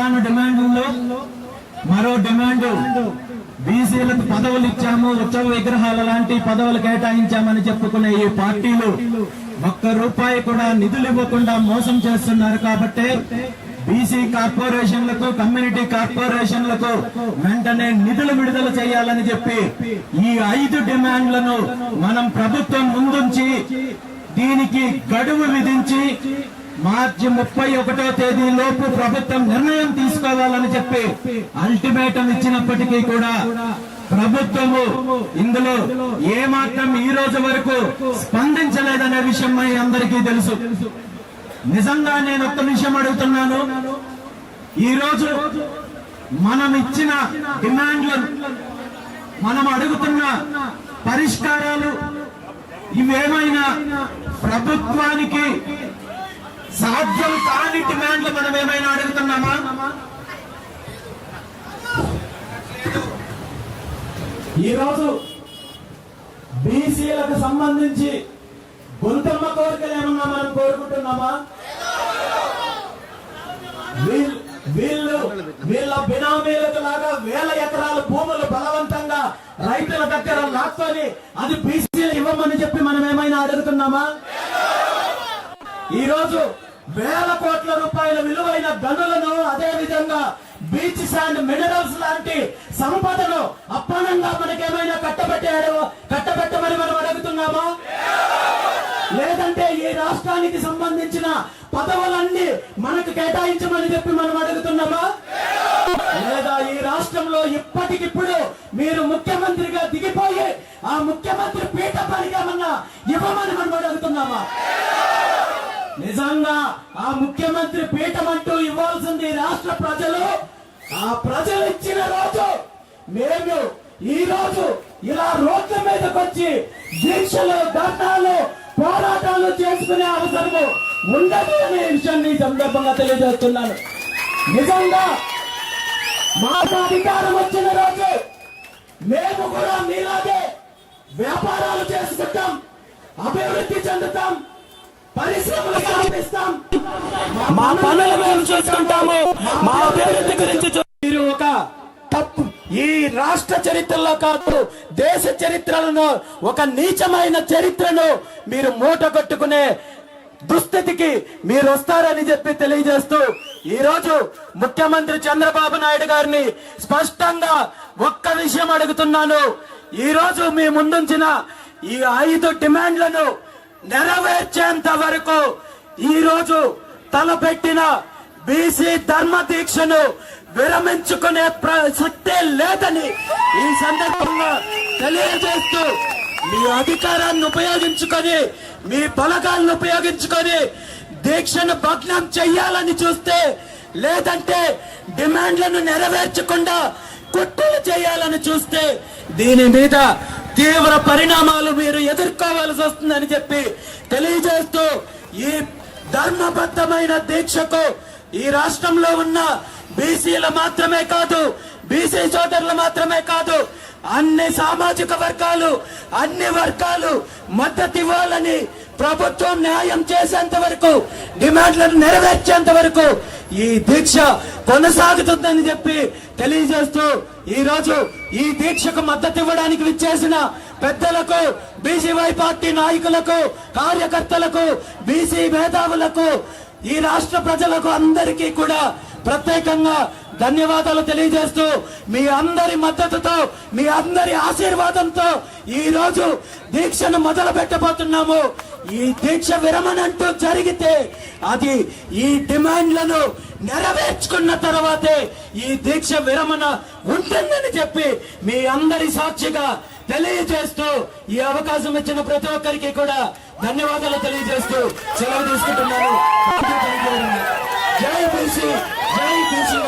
ప్రధాన డిమాండ్లలో మరో డిమాండ్ బీసీలకు పదవులు ఇచ్చాము, ఉత్సవ విగ్రహాల లాంటి పదవులు కేటాయించామని చెప్పుకునే ఈ పార్టీలు ₹1 కూడా నిధులు ఇవ్వకుండా మోసం చేస్తున్నారు. కాబట్టి బీసీ కార్పొరేషన్లకు, కమ్యూనిటీ కార్పొరేషన్లకు వెంటనే నిధులు విడుదల చేయాలని చెప్పి ఈ 5 డిమాండ్లను మనం ప్రభుత్వం ముందుంచి దీనికి గడువు విధించి మార్చి 31వ తేదీ లోపు ప్రభుత్వం నిర్ణయం తీసుకోవాలని చెప్పి అల్టిమేటం ఇచ్చినప్పటికీ కూడా ప్రభుత్వము ఇందులో ఏమాత్రం ఈ రోజు వరకు స్పందించలేదనే విషయం అందరికీ తెలుసు. నిజంగా నేను ఒక్క విషయం అడుగుతున్నాను. ఈ రోజు మనం ఇచ్చిన డిమాండ్లను, మనం అడుగుతున్న పరిష్కారాలు ఇవేమైనా ప్రభుత్వానికి సాధ్యం కాని డిమాండ్లు మనం ఏమైనా అడుగుతున్నామా? ఈరోజు బీసీలకు సంబంధించి గొంతమ్మ కోరికలు ఏమన్నా మనం కోరుకుంటున్నామా? వీళ్ళ బినామీలకు లాగా వేల ఎకరాల భూములు బలవంతంగా రైతుల దగ్గర లాక్కొని అది బీసీలు ఇవ్వమని చెప్పి మనం ఏమైనా అడుగుతున్నామా? ఈ రోజు వేల కోట్ల రూపాయల విలువైన గనులను, అదే విధంగా బీచ్ శాండ్ మినరల్స్ లాంటి సంపదను అప్పనంగా మనకేమైనా కట్టబెట్టమని మనం అడుగుతున్నామా? లేదంటే ఈ రాష్ట్రానికి సంబంధించిన పదవులన్నీ మనకు కేటాయించమని చెప్పి మనం అడుగుతున్నామా? లేదా ఈ రాష్ట్రంలో ఇప్పటికిప్పుడు మీరు ముఖ్యమంత్రిగా దిగిపోయి ఆ ముఖ్యమంత్రి పీఠ పరిగమన్నా ఇవ్వమని మనం అడుగుతున్నామా? నిజంగా ఆ ముఖ్యమంత్రి పీఠం అంటూ ఇవ్వాల్సింది రాష్ట్ర ప్రజలు. ఆ ప్రజలు ఇచ్చిన రోజు మేము ఈ రోజు ఇలా రోడ్ల మీదకి వచ్చి దీక్షలు, ధర్నాలు, పోరాటాలు చేసుకునే అవసరము ఉండదు అనే విషయాన్ని ఈ సందర్భంగా తెలియజేస్తున్నాను. నిజంగా మాకు అధికారం వచ్చిన రోజు మేము కూడా మీలాగే వ్యాపారాలు చేసుకుంటాం, అభివృద్ధి చెందుతాం, పరిశ్రమలు స్థాపిస్తాం, మా పనులు మేము చూసుకుంటాము, మా అభివృద్ధి గురించి మీరు ఒక తప్పు ఈ రాష్ట్ర చరిత్రలో కాదు, దేశ చరిత్రలను, ఒక నీచమైన చరిత్రను మీరు మూట కట్టుకునే దుస్థితికి మీరు వస్తారని చెప్పి తెలియజేస్తూ ఈ రోజు ముఖ్యమంత్రి చంద్రబాబు నాయుడు గారిని స్పష్టంగా ఒక్క విషయం అడుగుతున్నాను. ఈ రోజు మీ ముందుంచిన ఈ 5 డిమాండ్లను నెరవేర్చేంత వరకు ఈ రోజు తలపెట్టిన బీసీ ధర్మ దీక్షను విరమించుకునే ప్రసక్తే లేదని ఈ సందర్భంగా తెలియజేస్తూ మీ అధికారాన్ని ఉపయోగించుకొని, మీ బలగాలను ఉపయోగించుకొని దీక్షను భగ్నం చెయ్యాలని చూస్తే, లేదంటే డిమాండ్లను నెరవేర్చకుండా కుట్రలు చేయాలని చూస్తే దీని మీద తీవ్ర పరిణామాలు మీరు ఎదుర్కోవాల్సి వస్తుందని చెప్పి తెలియజేస్తూ ఈ ధర్మబద్ధమైన దీక్షకు ఈ రాష్ట్రంలో ఉన్న బీసీలు మాత్రమే కాదు, బీసీ సోదరులు మాత్రమే కాదు, అన్ని సామాజిక వర్గాలు, అన్ని వర్గాలు మద్దతు ఇవ్వాలని, ప్రభుత్వం న్యాయం చేసేంత వరకు, డిమాండ్లను నెరవేర్చేంత వరకు ఈ దీక్ష కొనసాగుతుందని చెప్పి తెలియజేస్తూ ఈ రోజు ఈ దీక్షకు మద్దతు ఇవ్వడానికి విచ్చేసిన పెద్దలకు, బీసీవై పార్టీ నాయకులకు, కార్యకర్తలకు, బీసీ మేధావులకు, ఈ రాష్ట్ర ప్రజలకు అందరికీ కూడా ప్రత్యేకంగా ధన్యవాదాలు తెలియజేస్తూ మీ అందరి మద్దతుతో, మీ అందరి ఆశీర్వాదంతో ఈ రోజు దీక్షను మొదలు పెట్టబోతున్నాము. ఈ దీక్ష విరమణ అంటూ జరిగితే అది ఈ డిమాండ్లను నెరవేర్చుకున్న తర్వాతే ఈ దీక్ష విరమణ ఉంటుందని చెప్పి మీ అందరి సాక్షిగా తెలియజేస్తూ ఈ అవకాశం ఇచ్చిన ప్రతి ఒక్కరికి కూడా ధన్యవాదాలు తెలియజేస్తూ సెలవు తీసుకుంటున్నాను. జై బీసీ, జై బీసీ.